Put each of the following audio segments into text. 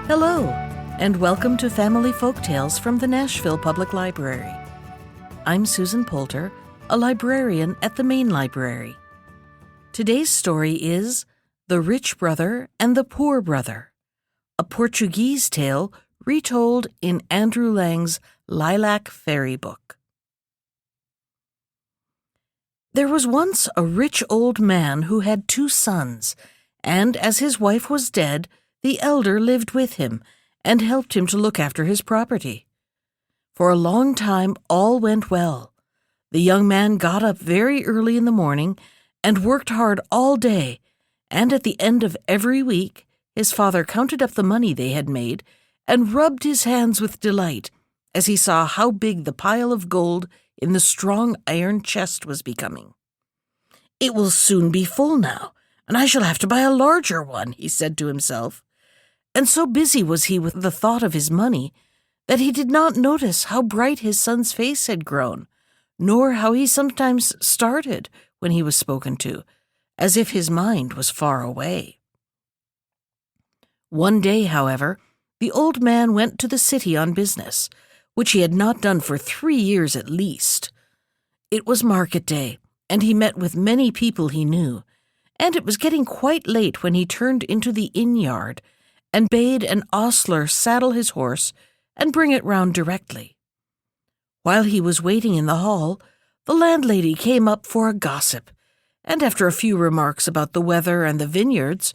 Hello, and welcome to Family Folktales from the Nashville Public Library. I'm Susan Poulter, a librarian at the main library. Today's story is The Rich Brother and the Poor Brother, a Portuguese tale retold in Andrew Lang's Lilac Fairy Book. There was once a rich old man who had 2 sons, and as his wife was dead, the elder lived with him and helped him to look after his property. For a long time all went well. The young man got up very early in the morning and worked hard all day, and at the end of every week his father counted up the money they had made and rubbed his hands with delight as he saw how big the pile of gold in the strong iron chest was becoming. "It will soon be full now, and I shall have to buy a larger one," he said to himself. And so busy was he with the thought of his money that he did not notice how bright his son's face had grown, nor how he sometimes started when he was spoken to, as if his mind was far away. One day, however, the old man went to the city on business, which he had not done for 3 years at least. It was market day, and he met with many people he knew, and it was getting quite late when he turned into the inn-yard and bade an ostler saddle his horse and bring it round directly. While he was waiting in the hall, the landlady came up for a gossip, and after a few remarks about the weather and the vineyards,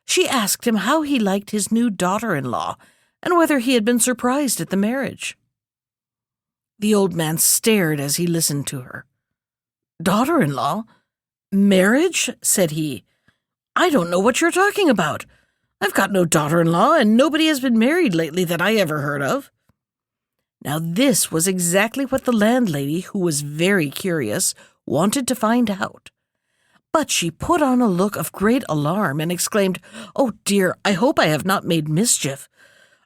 she asked him how he liked his new daughter-in-law and whether he had been surprised at the marriage. The old man stared as he listened to her. "Daughter-in-law? Marriage?" said he. "I don't know what you're talking about. I've got no daughter-in-law, and nobody has been married lately that I ever heard of." Now this was exactly what the landlady, who was very curious, wanted to find out. But she put on a look of great alarm and exclaimed, "Oh dear, I hope I have not made mischief.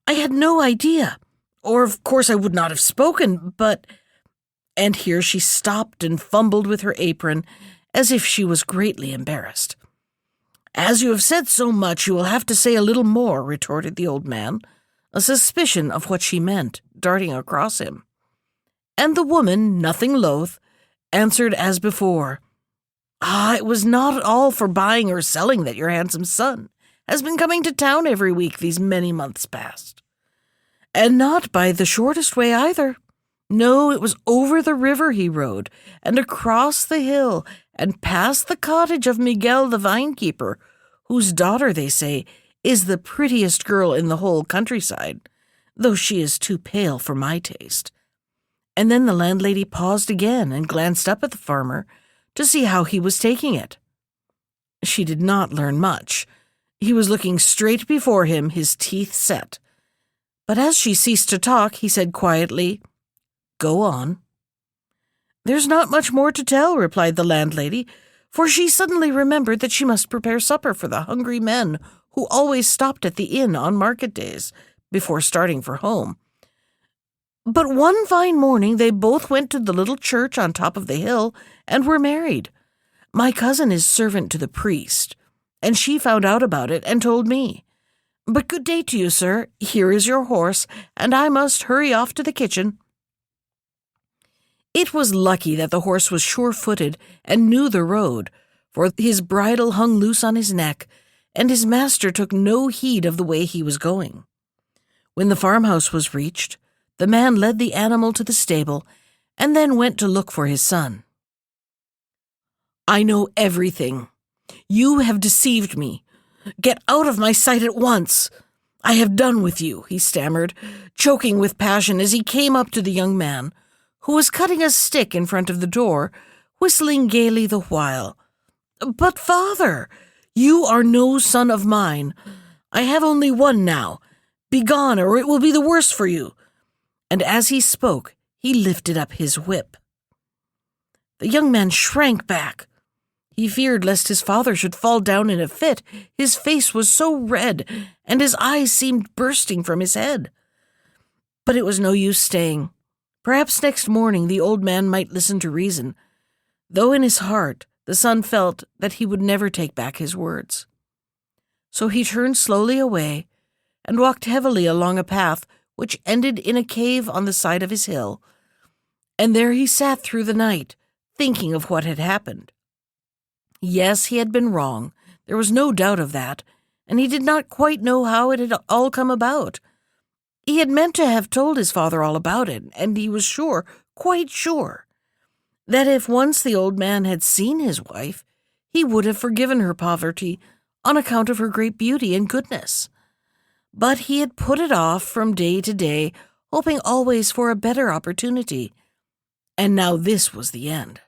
I had no idea, or of course I would not have spoken, but—" And here she stopped and fumbled with her apron as if she was greatly embarrassed. "As you have said so much, you will have to say a little more," retorted the old man, a suspicion of what she meant darting across him. And the woman, nothing loath, answered as before, "It was not at all for buying or selling that your handsome son has been coming to town every week these many months past. And not by the shortest way either. No, it was over the river he rode, and across the hill, and past the cottage of Miguel the vinekeeper, whose daughter, they say, is the prettiest girl in the whole countryside, though she is too pale for my taste." And then the landlady paused again and glanced up at the farmer to see how he was taking it. She did not learn much. He was looking straight before him, his teeth set. But as she ceased to talk, he said quietly, "Go on." "There's not much more to tell," replied the landlady, for she suddenly remembered that she must prepare supper for the hungry men who always stopped at the inn on market days before starting for home. "But one fine morning they both went to the little church on top of the hill and were married. My cousin is servant to the priest, and she found out about it and told me. But good day to you, sir. Here is your horse, and I must hurry off to the kitchen." It was lucky that the horse was sure-footed and knew the road, for his bridle hung loose on his neck, and his master took no heed of the way he was going. When the farmhouse was reached, the man led the animal to the stable and then went to look for his son. "I know everything. You have deceived me. Get out of my sight at once. I have done with you," he stammered, choking with passion as he came up to the young man, who was cutting a stick in front of the door, whistling gaily the while. "But, father, you are no son of mine. I have only one now. Begone, or it will be the worse for you." And as he spoke, he lifted up his whip. The young man shrank back. He feared lest his father should fall down in a fit. His face was so red, and his eyes seemed bursting from his head. But it was no use staying. Perhaps next morning the old man might listen to reason, though in his heart the son felt that he would never take back his words. So he turned slowly away and walked heavily along a path which ended in a cave on the side of his hill, and there he sat through the night, thinking of what had happened. Yes, he had been wrong, there was no doubt of that, and he did not quite know how it had all come about. He had meant to have told his father all about it, and he was sure, quite sure, that if once the old man had seen his wife, he would have forgiven her poverty on account of her great beauty and goodness. But he had put it off from day to day, hoping always for a better opportunity, and now this was the end.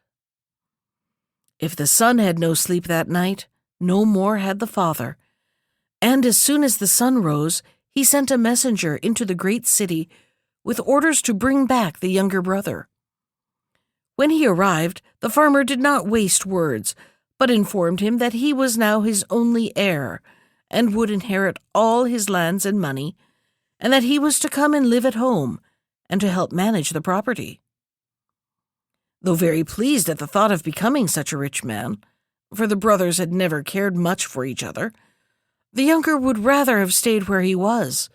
If the son had no sleep that night, no more had the father, and as soon as the sun rose, he sent a messenger into the great city with orders to bring back the younger brother. When he arrived, the farmer did not waste words, but informed him that he was now his only heir, and would inherit all his lands and money, and that he was to come and live at home, and to help manage the property. Though very pleased at the thought of becoming such a rich man, for the brothers had never cared much for each other, the younger would rather have stayed where he was,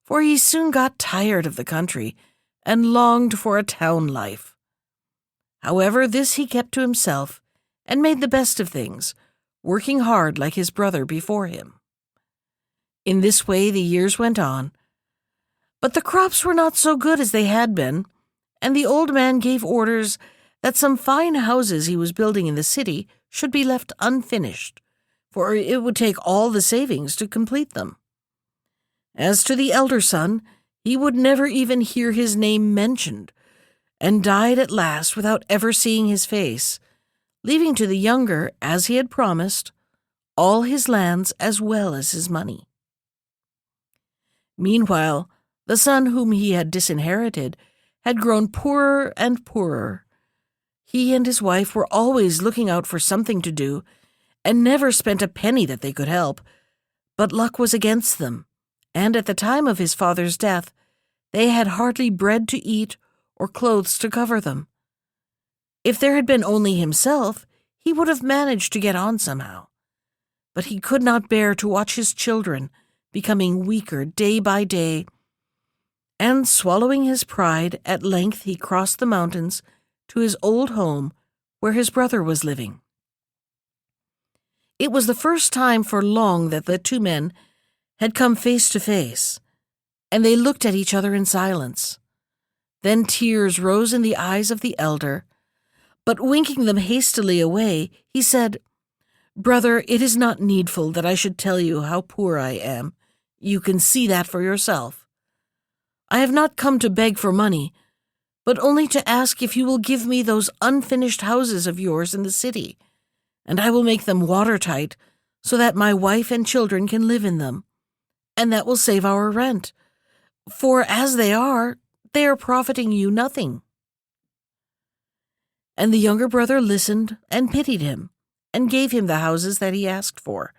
for he soon got tired of the country and longed for a town life. However, this he kept to himself and made the best of things, working hard like his brother before him. In this way the years went on, but the crops were not so good as they had been, and the old man gave orders that some fine houses he was building in the city should be left unfinished, for it would take all the savings to complete them. As to the elder son, he would never even hear his name mentioned, and died at last without ever seeing his face, leaving to the younger, as he had promised, all his lands as well as his money. Meanwhile, the son whom he had disinherited had grown poorer and poorer. He and his wife were always looking out for something to do, and never spent a penny that they could help, but luck was against them, and at the time of his father's death, they had hardly bread to eat or clothes to cover them. If there had been only himself, he would have managed to get on somehow, but he could not bear to watch his children becoming weaker day by day, and swallowing his pride, at length he crossed the mountains to his old home where his brother was living. It was the first time for long that the two men had come face to face, and they looked at each other in silence. Then tears rose in the eyes of the elder, but winking them hastily away, he said, "Brother, it is not needful that I should tell you how poor I am. You can see that for yourself. I have not come to beg for money, but only to ask if you will give me those unfinished houses of yours in the city, and I will make them watertight so that my wife and children can live in them, and that will save our rent, for as they are profiting you nothing." And the younger brother listened and pitied him, and gave him the houses that he asked for,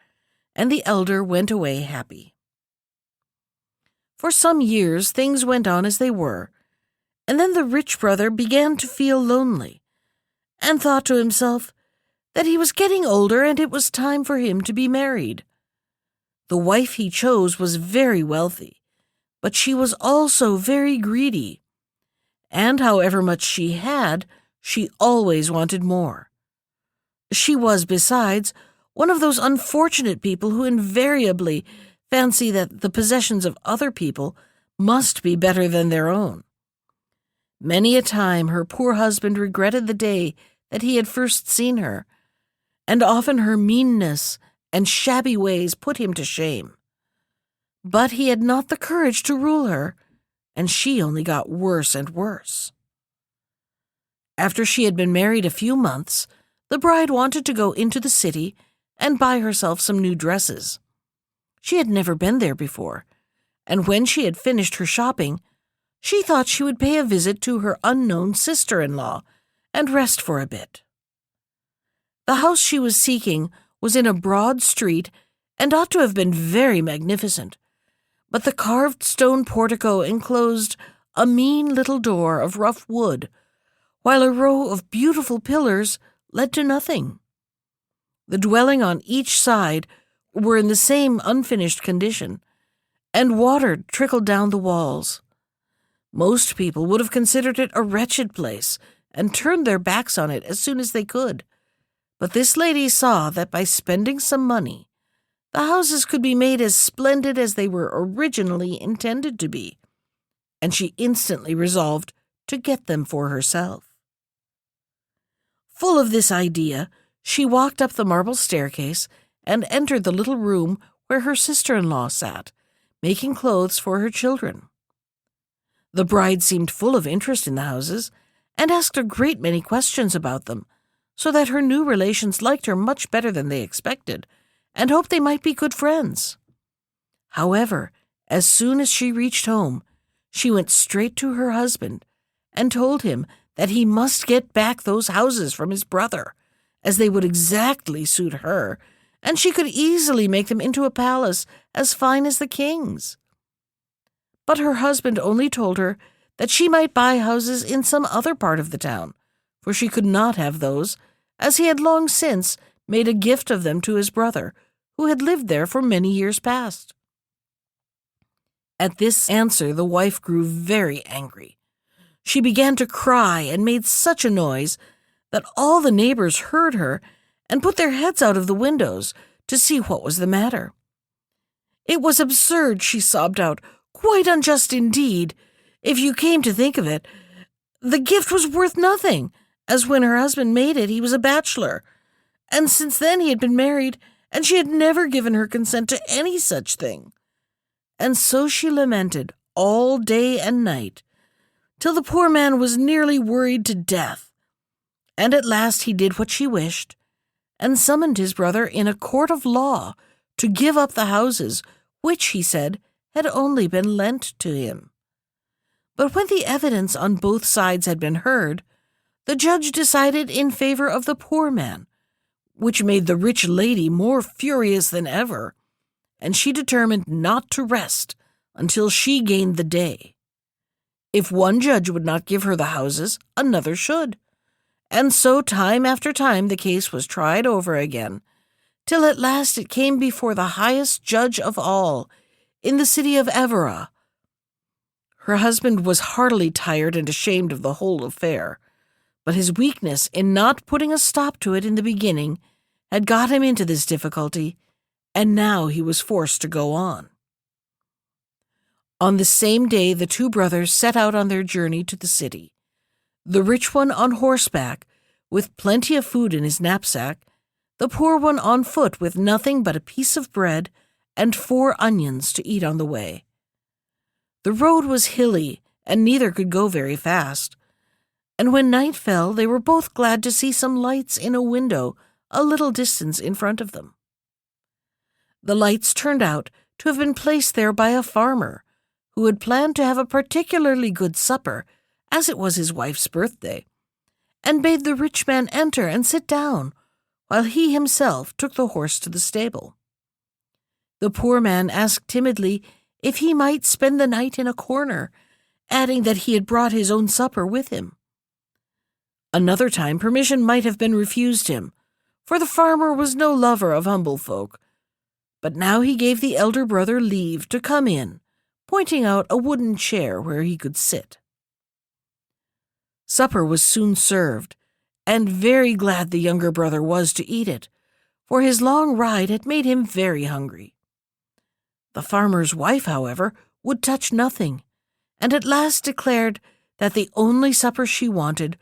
and the elder went away happy. For some years things went on as they were, and then the rich brother began to feel lonely, and thought to himself that he was getting older and it was time for him to be married. The wife he chose was very wealthy, but she was also very greedy, and however much she had, she always wanted more. She was, besides, one of those unfortunate people who invariably fancy that the possessions of other people must be better than their own. Many a time her poor husband regretted the day that he had first seen her, and often her meanness and shabby ways put him to shame. But he had not the courage to rule her, and she only got worse and worse. After she had been married a few months, the bride wanted to go into the city and buy herself some new dresses. She had never been there before, and when she had finished her shopping, she thought she would pay a visit to her unknown sister-in-law and rest for a bit. The house she was seeking was in a broad street and ought to have been very magnificent, but the carved stone portico enclosed a mean little door of rough wood, while a row of beautiful pillars led to nothing. The dwelling on each side were in the same unfinished condition, and water trickled down the walls. Most people would have considered it a wretched place and turned their backs on it as soon as they could. But this lady saw that by spending some money, the houses could be made as splendid as they were originally intended to be, and she instantly resolved to get them for herself. Full of this idea, she walked up the marble staircase and entered the little room where her sister-in-law sat, making clothes for her children. The bride seemed full of interest in the houses and asked a great many questions about them, so that her new relations liked her much better than they expected and hoped they might be good friends. However, as soon as she reached home, she went straight to her husband and told him that he must get back those houses from his brother, as they would exactly suit her, and she could easily make them into a palace as fine as the king's. But her husband only told her that she might buy houses in some other part of the town, for she could not have those, as he had long since made a gift of them to his brother, who had lived there for many years past. At this answer the wife grew very angry. She began to cry and made such a noise that all the neighbors heard her and put their heads out of the windows to see what was the matter. "It was absurd," she sobbed out, "quite unjust indeed. If you came to think of it, the gift was worth nothing, as when her husband made it he was a bachelor, and since then he had been married, and she had never given her consent to any such thing." And so she lamented all day and night, till the poor man was nearly worried to death. And at last he did what she wished, and summoned his brother in a court of law to give up the houses which, he said, had only been lent to him. But when the evidence on both sides had been heard, the judge decided in favor of the poor man, which made the rich lady more furious than ever, and she determined not to rest until she gained the day. If one judge would not give her the houses, another should. And so time after time the case was tried over again, till at last it came before the highest judge of all, in the city of Evora. Her husband was heartily tired and ashamed of the whole affair, but his weakness in not putting a stop to it in the beginning had got him into this difficulty, and now he was forced to go on. On the same day the two brothers set out on their journey to the city, the rich one on horseback, with plenty of food in his knapsack, the poor one on foot with nothing but a piece of bread and 4 onions to eat on the way. The road was hilly, and neither could go very fast, and when night fell they were both glad to see some lights in a window a little distance in front of them. The lights turned out to have been placed there by a farmer, who had planned to have a particularly good supper, as it was his wife's birthday, and bade the rich man enter and sit down, while he himself took the horse to the stable. The poor man asked timidly if he might spend the night in a corner, adding that he had brought his own supper with him. Another time permission might have been refused him, for the farmer was no lover of humble folk, but now he gave the elder brother leave to come in, pointing out a wooden chair where he could sit. Supper was soon served, and very glad the younger brother was to eat it, for his long ride had made him very hungry. The farmer's wife, however, would touch nothing, and at last declared that the only supper she wanted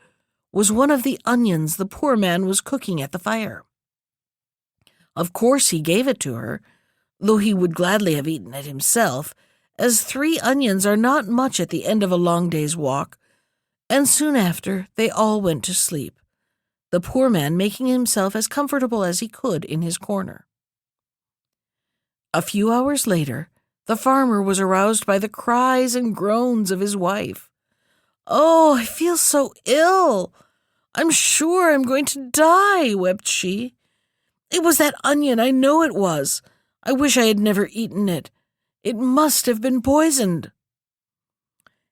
was one of the onions the poor man was cooking at the fire. Of course he gave it to her, though he would gladly have eaten it himself, as 3 onions are not much at the end of a long day's walk, and soon after they all went to sleep, the poor man making himself as comfortable as he could in his corner. A few hours later, the farmer was aroused by the cries and groans of his wife. "Oh, I feel so ill! I'm sure I'm going to die," wept she. "It was that onion, I know it was. I wish I had never eaten it. It must have been poisoned."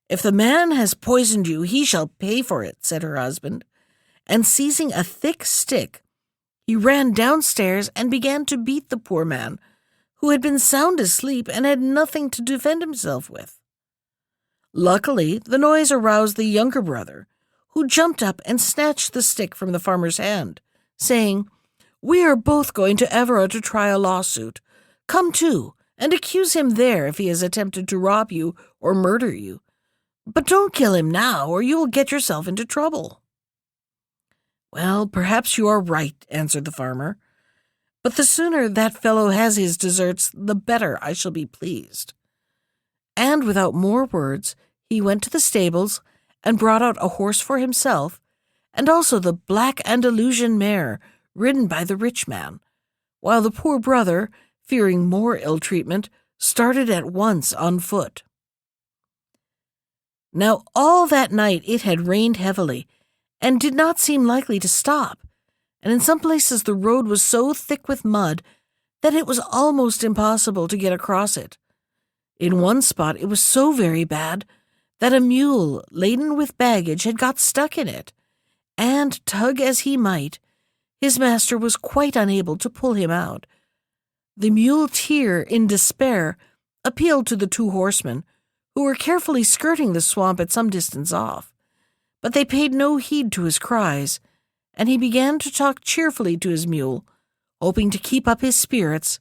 "If the man has poisoned you, he shall pay for it," said her husband, and seizing a thick stick, he ran downstairs and began to beat the poor man, who had been sound asleep and had nothing to defend himself with. Luckily, the noise aroused the younger brother, who jumped up and snatched the stick from the farmer's hand, saying, "We are both going to Evora to try a lawsuit. Come too, and accuse him there if he has attempted to rob you or murder you. But don't kill him now, or you will get yourself into trouble." "Well, perhaps you are right," answered the farmer. "But the sooner that fellow has his deserts, the better I shall be pleased." And without more words, he went to the stables and brought out a horse for himself, and also the black Andalusian mare ridden by the rich man, while the poor brother, fearing more ill-treatment, started at once on foot. Now all that night it had rained heavily, and did not seem likely to stop, and in some places the road was so thick with mud that it was almost impossible to get across it. In one spot it was so very bad that a mule laden with baggage had got stuck in it, and, tug as he might, his master was quite unable to pull him out. The muleteer, in despair, appealed to the two horsemen, who were carefully skirting the swamp at some distance off, but they paid no heed to his cries, and he began to talk cheerfully to his mule, hoping to keep up his spirits,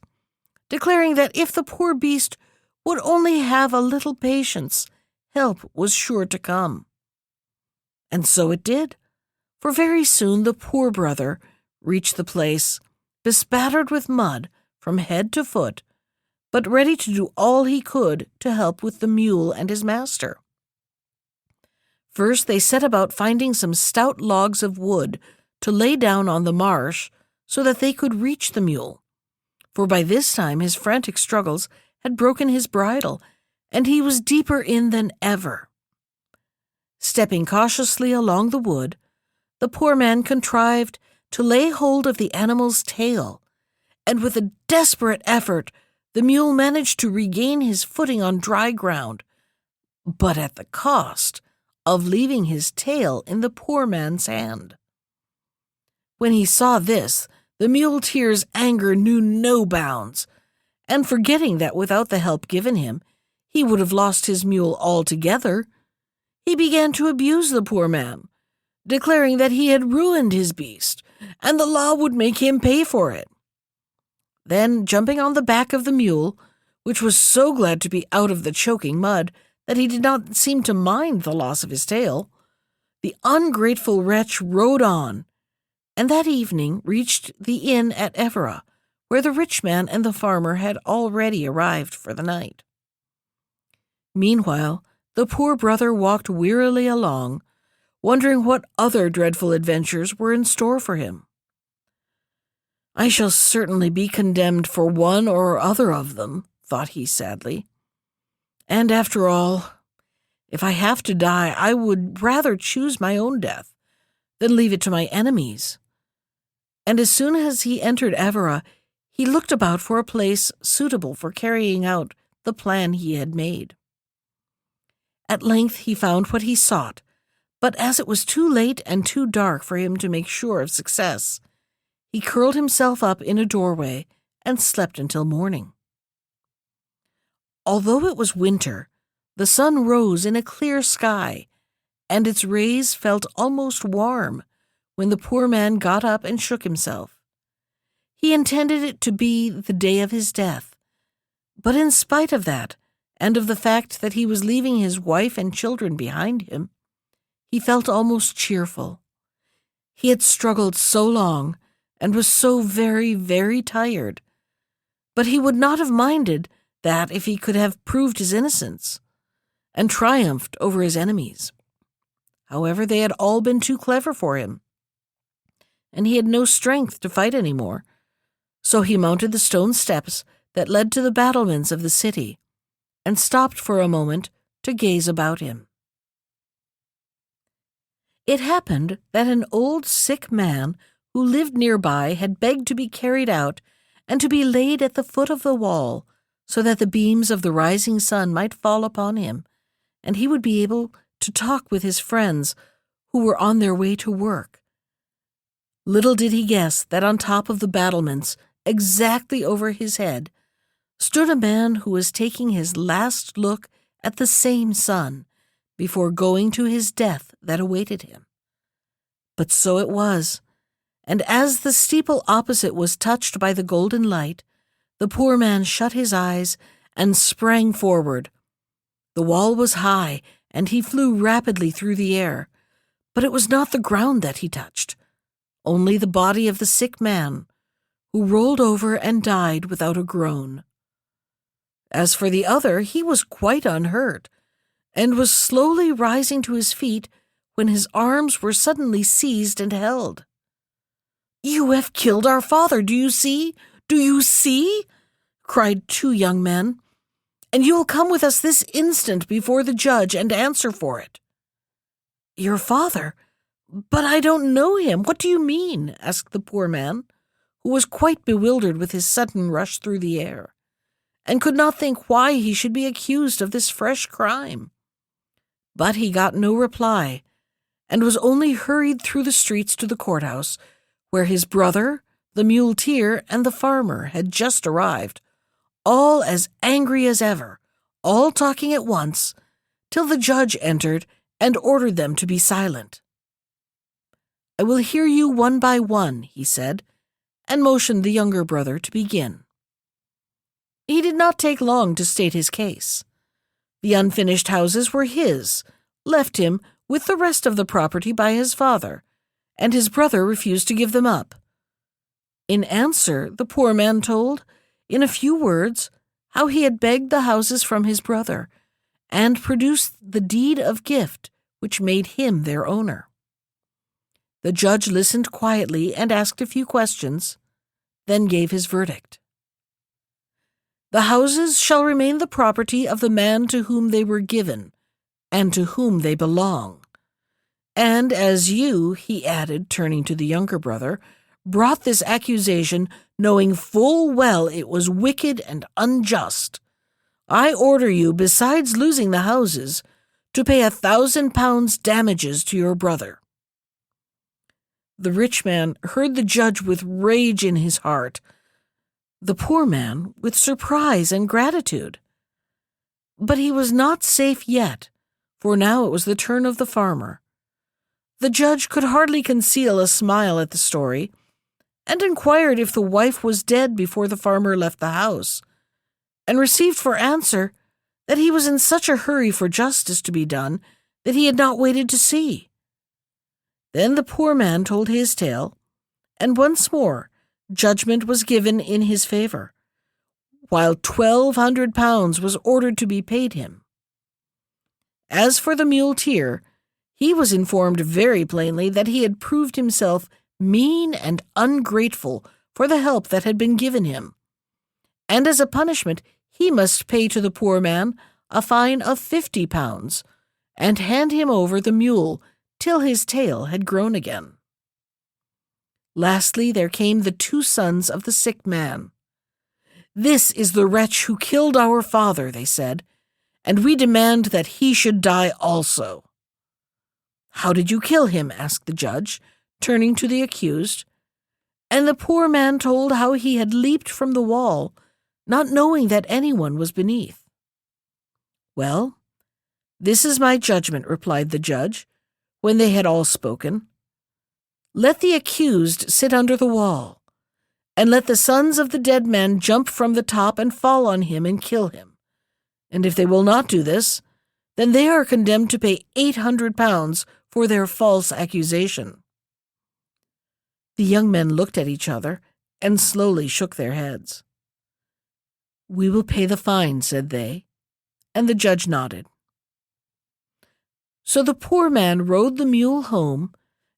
declaring that if the poor beast would only have a little patience, help was sure to come. And so it did, for very soon the poor brother reached the place, bespattered with mud from head to foot, but ready to do all he could to help with the mule and his master. First they set about finding some stout logs of wood to lay down on the marsh so that they could reach the mule, for by this time his frantic struggles had broken his bridle, and he was deeper in than ever. Stepping cautiously along the wood, the poor man contrived to lay hold of the animal's tail, and with a desperate effort the mule managed to regain his footing on dry ground, but at the cost of leaving his tail in the poor man's hand. When he saw this, the muleteer's anger knew no bounds, and forgetting that without the help given him, he would have lost his mule altogether, he began to abuse the poor man, declaring that he had ruined his beast, and the law would make him pay for it. Then, jumping on the back of the mule, which was so glad to be out of the choking mud that he did not seem to mind the loss of his tail, the ungrateful wretch rode on, and that evening reached the inn at Evora, where the rich man and the farmer had already arrived for the night. Meanwhile, the poor brother walked wearily along, wondering what other dreadful adventures were in store for him. "I shall certainly be condemned for one or other of them," thought he sadly. "And after all, if I have to die, I would rather choose my own death than leave it to my enemies." And as soon as he entered Evora, he looked about for a place suitable for carrying out the plan he had made. At length he found what he sought, but as it was too late and too dark for him to make sure of success, he curled himself up in a doorway and slept until morning. Although it was winter, the sun rose in a clear sky, and its rays felt almost warm when the poor man got up and shook himself. He intended it to be the day of his death, but in spite of that, and of the fact that he was leaving his wife and children behind him, he felt almost cheerful. He had struggled so long and was so very, very tired, but he would not have minded that if he could have proved his innocence and triumphed over his enemies. However, they had all been too clever for him, and he had no strength to fight any more, so he mounted the stone steps that led to the battlements of the city and stopped for a moment to gaze about him. It happened that an old sick man who lived nearby had begged to be carried out and to be laid at the foot of the wall so that the beams of the rising sun might fall upon him, and he would be able to talk with his friends who were on their way to work. Little did he guess that on top of the battlements, exactly over his head, stood a man who was taking his last look at the same sun before going to his death that awaited him. But so it was, and as the steeple opposite was touched by the golden light, the poor man shut his eyes and sprang forward. The wall was high, and he flew rapidly through the air, but it was not the ground that he touched, only the body of the sick man, who rolled over and died without a groan. As for the other, he was quite unhurt, and was slowly rising to his feet when his arms were suddenly seized and held. "You have killed our father, do you see? Do you see?" cried two young men. "And you will come with us this instant before the judge and answer for it." "Your father? But I don't know him. What do you mean?" asked the poor man, who was quite bewildered with his sudden rush through the air, and could not think why he should be accused of this fresh crime. But he got no reply, and was only hurried through the streets to the courthouse, where his brother, the muleteer, and the farmer had just arrived, all as angry as ever, all talking at once, till the judge entered and ordered them to be silent. "I will hear you one by one," he said, and motioned the younger brother to begin. He did not take long to state his case. The unfinished houses were his, left him with the rest of the property by his father, and his brother refused to give them up. In answer, the poor man told, in a few words, how he had begged the houses from his brother, and produced the deed of gift which made him their owner. The judge listened quietly and asked a few questions, then gave his verdict. "The houses shall remain the property of the man to whom they were given, and to whom they belong. And as you," he added, turning to the younger brother, "brought this accusation knowing full well it was wicked and unjust, I order you, besides losing the houses, to pay 1,000 pounds damages to your brother." The rich man heard the judge with rage in his heart, the poor man with surprise and gratitude. But he was not safe yet, for now it was the turn of the farmer. The judge could hardly conceal a smile at the story, and inquired if the wife was dead before the farmer left the house, and received for answer that he was in such a hurry for justice to be done that he had not waited to see. Then the poor man told his tale, and once more judgment was given in his favor, while 1,200 pounds was ordered to be paid him. As for the muleteer, he was informed very plainly that he had proved himself mean and ungrateful for the help that had been given him, and as a punishment he must pay to the poor man a fine of 50 pounds, and hand him over the mule till his tail had grown again. Lastly, there came the two sons of the sick man. "This is the wretch who killed our father," they said, "and we demand that he should die also." "How did you kill him?" asked the judge, turning to the accused. And the poor man told how he had leaped from the wall, not knowing that anyone was beneath. "Well, this is my judgment," replied the judge, when they had all spoken. "Let the accused sit under the wall, and let the sons of the dead man jump from the top and fall on him and kill him. And if they will not do this, then they are condemned to pay 800 pounds for their false accusation." The young men looked at each other and slowly shook their heads. "We will pay the fine," said they, and the judge nodded. So the poor man rode the mule home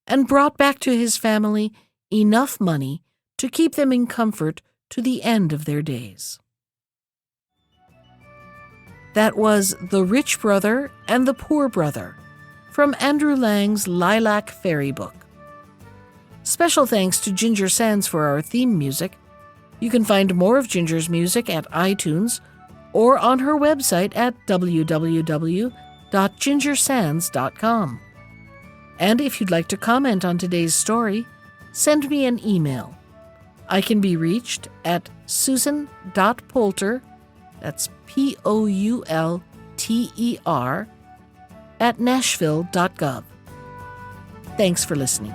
and brought back to his family enough money to keep them in comfort to the end of their days. That was The Rich Brother and the Poor Brother from Andrew Lang's Lilac Fairy Book. Special thanks to Ginger Sands for our theme music. You can find more of Ginger's music at iTunes or on her website at www.gingersands.com. And if you'd like to comment on today's story, send me an email. I can be reached at susan.poulter That's POULTER at nashville.gov. Thanks for listening.